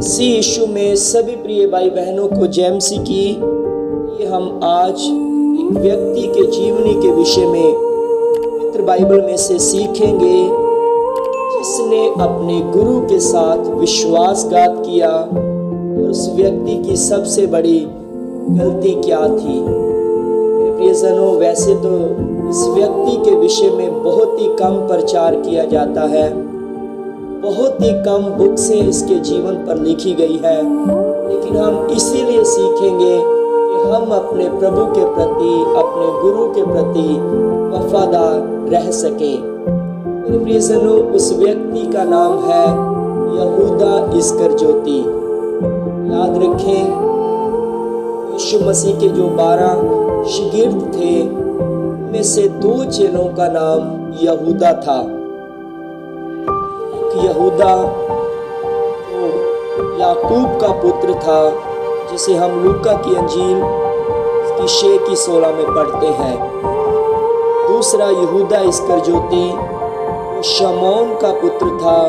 मसीह यीशु में सभी प्रिय भाई बहनों को जय मसीह की। ये हम आज एक व्यक्ति के जीवनी के विषय में पवित्र बाइबल में से सीखेंगे जिसने अपने गुरु के साथ विश्वासघात किया और उस व्यक्ति की सबसे बड़ी गलती क्या थी। मेरे प्रियजनों, वैसे तो इस व्यक्ति के विषय में बहुत ही कम प्रचार किया जाता है, बहुत ही कम बुक्सें इसके जीवन पर लिखी गई है, लेकिन हम इसीलिए सीखेंगे कि हम अपने प्रभु के प्रति, अपने गुरु के प्रति वफादार रह सकें। मेरे प्रियजनों, उस व्यक्ति का नाम है यहूदा इस्करियोती। याद रखें, यीशु मसीह के जो 12 शागिर्द थे उनमें से 2 चेलों का नाम यहूदा था। यहूदा जो याकूब का पुत्र था, जिसे हम लूका की अंजील की 6 की 16 में पढ़ते हैं। दूसरा यहूदा इस्करियोती जो शमौन का पुत्र था,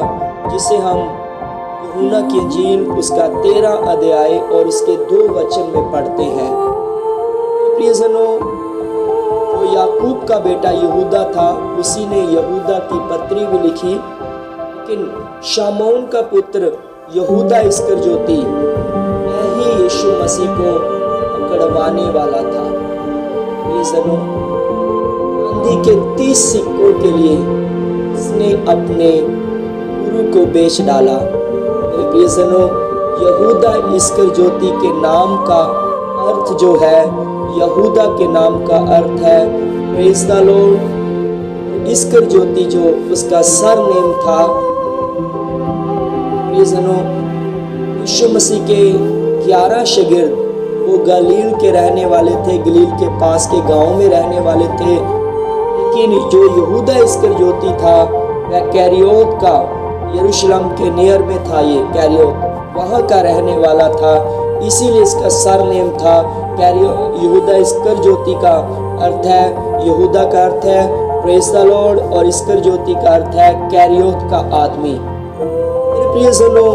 जिसे हम यूहन्ना की अंजील उसका 13 अध्याय और उसके 2 वचन में पढ़ते हैं। प्रियजनों, जो याकूब का बेटा यहूदा था, उसी ने यहूदा की पत्री भी लिखी, लेकिन शमौन का पुत्र यहूदा इस्करियोती ही यीशु मसीह को पकड़वाने वाला था। प्रियजनों, चांदी के 30 सिक्कों के लिए उसने अपने गुरु को बेच डाला। मेरे प्रियजनों, यहूदा इस्करियोती के नाम का अर्थ जो है, यहूदा के नाम का अर्थ है प्रेज़ द लॉर्ड। इस्करियोती जो उसका सरनेम था। प्रियजनों, यीशु मसीह के 11 शागिर्द वो गलील के रहने वाले थे, गलील के पास के गांव में रहने वाले थे, लेकिन जो यहूदा इस्करियोती था वह कैरियोत का, यरूशलेम के नियर में था, ये कैरियोत वहाँ का रहने वाला था, इसीलिए इसका सरनेम था यहूदा इस्करियोती। का अर्थ है, यहूदा का अर्थ है प्रेज़ द लॉर्ड और इस्करियोती का अर्थ है कैरियोत का आदमी। मेरे प्रियजनों,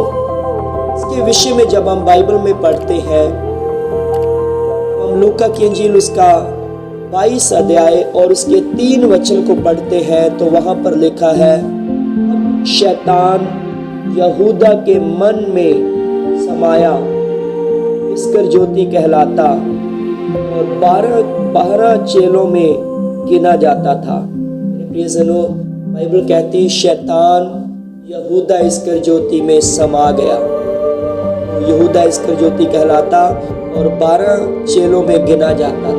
इसके विषय में जब हम बाइबल में पढ़ते हैं, हम लूका की अंजील उसका 22 अध्याय और उसके 3 वचन को पढ़ते हैं, तो वहां पर लिखा है, शैतान यहूदा के मन में समाया, इस्करियोती कहलाता और 12 चेलों में गिना जाता था। मेरे प्रियजनों, बाइबल कहती है शैतान यहूदा इस्करियोती में समा गया। यहूदा इस्करियोती कहलाता और 12 चेलों में गिना जाता था।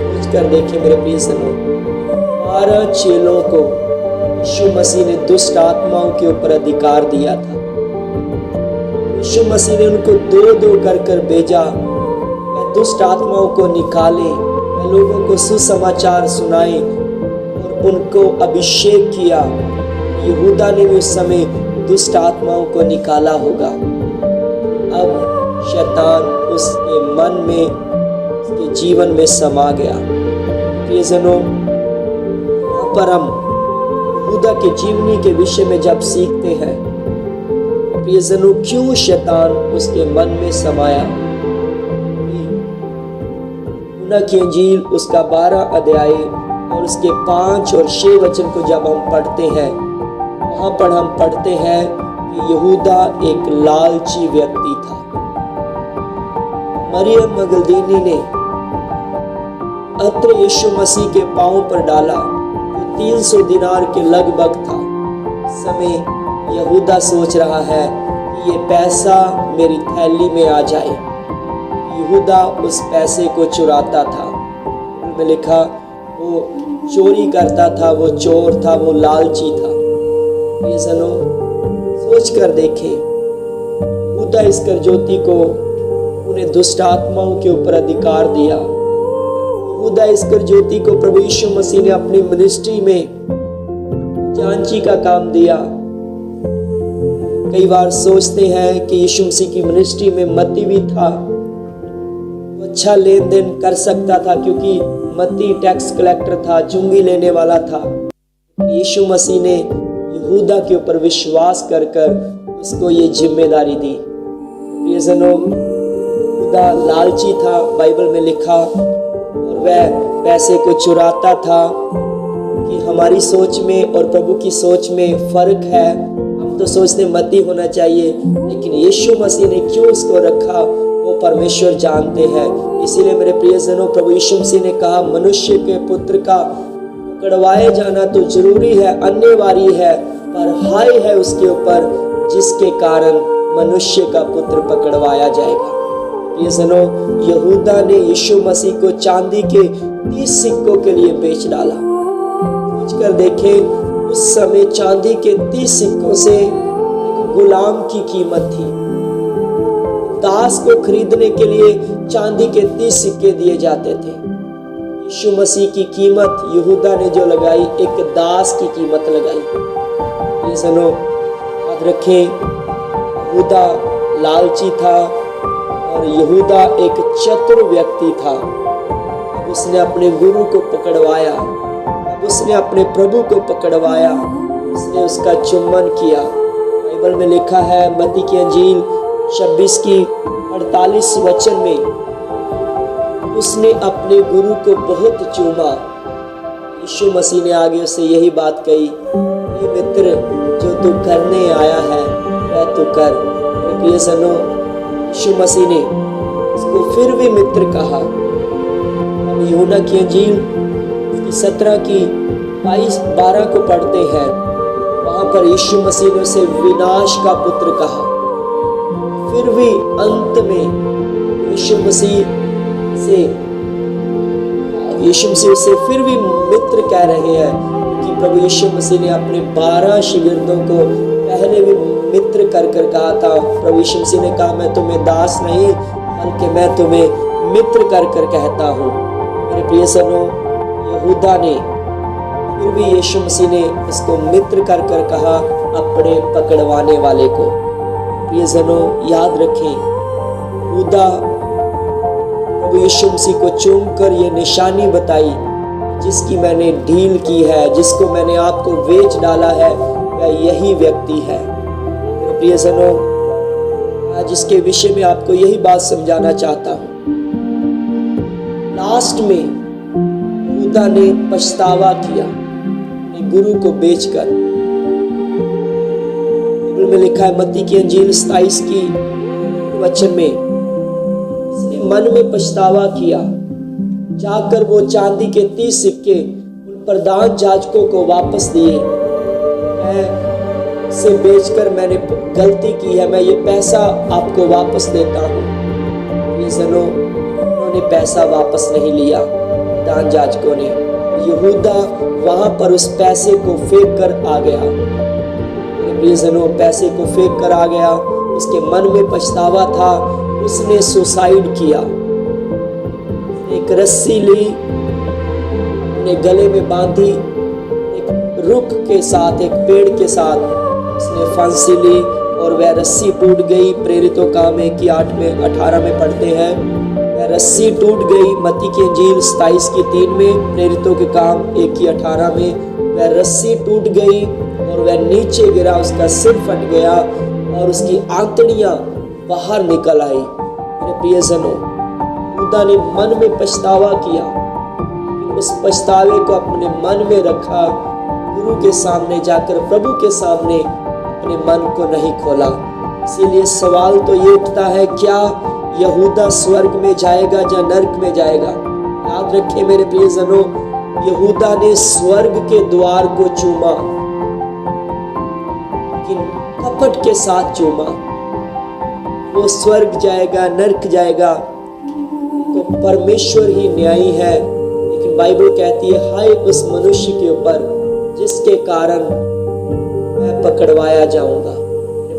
सोच कर देखिए मेरे प्रियजनों, 12 चेलों को यीशु मसीह ने दुष्ट आत्माओं के ऊपर अधिकार दिया था। यीशु मसीह ने उनको 2-2 कर भेजा, वह दुष्ट आत्माओं को निकाले, वह लोगों को सुसमाचार सुनाए और उनको अभिषेक किया। यहूदा ने भी उस समय दुष्ट आत्माओं को निकाला होगा। अब शैतान उसके मन में, उसके जीवन में समा गया। प्रियजनों, यहाँ पर हम यहूदा के जीवनी के विषय में जब सीखते हैं, प्रियजनों, क्यों शैतान उसके मन में समाया। यूहन्ना की अंजील उसका 12 अध्याय और उसके 5 और 6 वचन को जब हम पढ़ते हैं, वहां पर हम पढ़ते हैं कि यहूदा एक लालची व्यक्ति था। मरियम मगदलीनी ने अत्र यीशु मसीह के पांव पर डाला, जो 300 दिनार के लगभग था। समय यहूदा सोच रहा है कि ये पैसा मेरी थैली में आ जाए। यहूदा उस पैसे को चुराता था। में लिखा वो चोरी करता था, वो चोर था, वो लालची था। प्रियजनों, सोच कर देखें, यहूदा इस्करियोती को उन्हें दुष्ट आत्माओं के ऊपर अधिकार दिया। यहूदा इस्करियोती को प्रभु यीशु मसीह ने अपनी मिनिस्ट्री में जांची का काम दिया। कई बार सोचते हैं कि यीशु मसीह की मिनिस्ट्री में मत्ती भी था, वो अच्छा लेन देन कर सकता था क्योंकि मत्ती टैक्स कलेक्टर था, चुंगी लेने वाला था। यीशु मसीह ने यहूदा के ऊपर विश्वास कर उसको ये जिम्मेदारी दी। प्रियजनों, यहूदा लालची था, बाइबल में लिखा, और वह पैसे को चुराता था। कि हमारी सोच में और प्रभु की सोच में फर्क है। हम तो सोचते मती होना चाहिए, लेकिन यीशु मसीह ने क्यों उसको रखा वो परमेश्वर जानते हैं। इसीलिए मेरे प्रियजनों, प्रभु यीशु मसीह ने कहा मनुष्य के पुत्र का पकड़वाए जाना तो जरूरी है, अनिवार्य है, पर हाय है उसके ऊपर जिसके कारण मनुष्य का पुत्र पकड़वाया जाएगा। प्रियजनों, यहूदा ने यीशु मसीह को चांदी के 30 सिक्कों के लिए बेच डाला। सोच कर देखें, उस समय चांदी के 30 सिक्कों से एक गुलाम की कीमत थी। दास को खरीदने के लिए चांदी के 30 सिक्के दिए जाते थे। यीशु मसीह की कीमत यहूदा ने जो लगाई, एक दास की कीमत लगाई। ये सुनो, याद रखें, यहूदा लालची था और यहूदा एक चतुर व्यक्ति था। उसने अपने गुरु को पकड़वाया, उसने अपने प्रभु को पकड़वाया, उसने उसका चुम्बन किया। बाइबल में लिखा है मत्ती की अंजील 26 की 48 वचन में, उसने अपने गुरु को बहुत चूमा। यीशु मसीह ने आगे उससे यही बात कही, ये मित्र जो तू करने आया है वह तू कर। मेरे प्रिय सनो, यीशु मसीह ने उसको फिर भी मित्र कहा। हम यूहन्ना की अंजील 17 की 22-12 को पढ़ते हैं, वहां पर यीशु मसीह ने उसे विनाश का पुत्र कहा। फिर भी अंत में यीशु मसीह उसे फिर भी मित्र कह रहे हैं, कि प्रभु यीशु मसीह ने अपने 12 शिगिर्दों को पहले भी मित्र कर कहा था। प्रभु यीशु मसीह ने कहा, मैं तुम्हें दास नहीं बल्कि मैं तुम्हें मित्र कर कहता हूँ। मेरे प्रिय सनो, यहूदा ने फिर भी यीशु मसीह ने इसको मित्र कर कहा अपने पकड़वाने वाले को। प्रियजनों, याद रखें, यहूदा प्रभु यीशु मसीह को चूमकर ये निशानी बताई, जिसकी मैंने डील की है, जिसको मैंने आपको बेच डाला है, वह यही व्यक्ति है। प्रियजनों, आज इसके विषय में आपको यही बात समझाना चाहता हूँ। लास्ट में यहूदा ने पछतावा किया गुरु को बेचकर। बाइबल में लिखा है मत्ती की अंजील 27 की वचन में, इसने मन में पछतावा किया, जाकर वो चांदी के 30 सिक्के उन प्रधान याजकों को वापस दिए। मैं इसे बेचकर मैंने गलती की है, मैं ये पैसा आपको वापस देता हूँ। ये जनो, उन्होंने पैसा वापस नहीं लिया प्रधान याजकों ने। यहूदा वहां पर उस पैसे को फेंक कर आ गया। प्रियजनों, पैसे को फेंक कर आ गया। उसके मन में पछतावा था, उसने सुसाइड किया। एक रस्सी ली, अपने गले में बांधी, एक रुख के साथ, एक पेड़ के साथ उसने फांसी ली और वह रस्सी टूट गई। प्रेरितों काम 1:8 में 18 में पढ़ते हैं, रस्सी टूट गई। मत्ती की अंजील 27 की 3 में, प्रेरितों के काम 1:18 में वह रस्सी टूट गई और वह नीचे गिरा, उसका सिर फट गया और उसकी आंतड़ियां बाहर निकल आई। मेरे प्रियजनों, यहूदा ने मन में पछतावा किया, उस पछतावे को अपने मन में रखा, गुरु के सामने जाकर, प्रभु के सामने अपने मन को नहीं खोला। इसीलिए सवाल तो ये उठता है, क्या यहूदा स्वर्ग में जाएगा या नरक में जाएगा? याद रखें मेरे प्रियजनों, यहूदा ने स्वर्ग के द्वार को चूमा, लेकिन कपट के साथ चूमा। वो स्वर्ग जाएगा, नरक जाएगा, तो परमेश्वर ही न्यायी है। लेकिन बाइबल कहती है, हाय उस मनुष्य के ऊपर जिसके कारण मैं पकड़वाया जाऊंगा।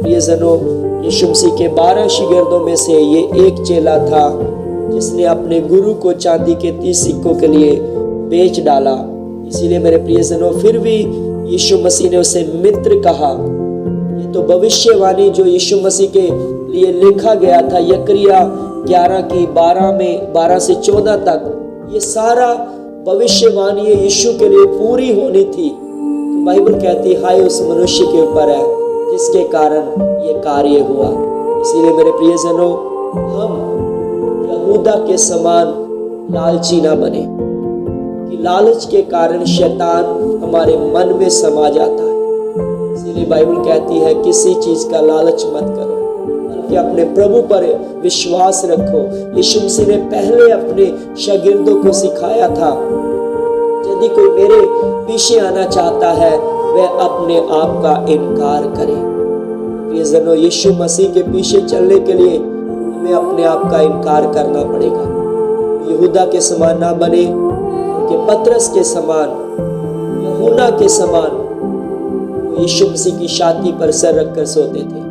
प्रियजनों, यीशु मसीह के 12 शिगिर्दों में से ये एक चेला था जिसने अपने गुरु को चांदी के 30 सिक्कों के लिए बेच डाला। इसीलिए मेरे प्रियजनों, फिर भी यीशु मसीह ने उसे मित्र कहा। ये तो भविष्यवाणी जो यीशु मसीह के लिए लिखा गया था यकरिया 11 की 12 से 14 तक, ये सारा भविष्यवाणी यीशु के लिए पूरी होनी थी। बाइबल कहती, हाय उस मनुष्य के ऊपर है जिसके कारण ये कार्य हुआ। इसीलिए मेरे प्रियजनों, हम यहूदा के समान लालची ना बने कि लालच के कारण शैतान हमारे मन में समा जाता है। इसीलिए बाइबल कहती है किसी चीज का लालच मत करो, बल्कि अपने प्रभु पर विश्वास रखो। यीशु मसीह ने पहले अपने शागिर्दों को सिखाया था, यदि कोई मेरे पीछे आना चाहता है वह अपने आप का इनकार करे। प्रियजनों, यीशु मसीह के पीछे चलने के लिए हमें अपने आप का इनकार करना पड़ेगा। यहूदा के समान ना बने, कि पतरस के समान, यूहन्ना के समान यीशु मसीह की छाती पर सर रखकर सोते थे।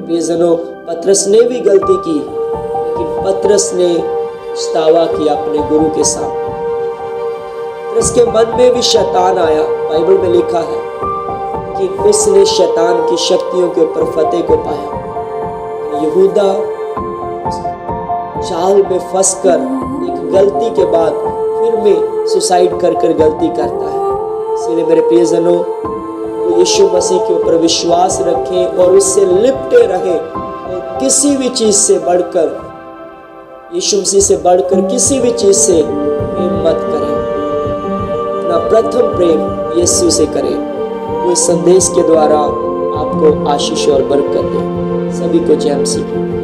प्रियजनों, पतरस ने भी गलती की, लेकिन पतरस ने पछतावा किया अपने गुरु के सामने। पतरस के मन में भी शैतान आया। बाइबल में लिखा है कि उसने शैतान की शक्तियों के ऊपर फतेह को पाया। यहूदा जाल में फंसकर एक गलती के बाद फिर में सुसाइड कर गलती करता है। इसलिए मेरे प्रियजनों, यीशु मसीह के ऊपर विश्वास रखें और उससे लिपटे रहें, और किसी भी चीज से बढ़कर, यीशु मसीह से बढ़कर किसी भी चीज से प्रेम मत करें। अपना प्रथम प्रेम यीशु से करें। वो इस संदेश के द्वारा आपको आशीष और बरकत दे। सभी को जय मसीह।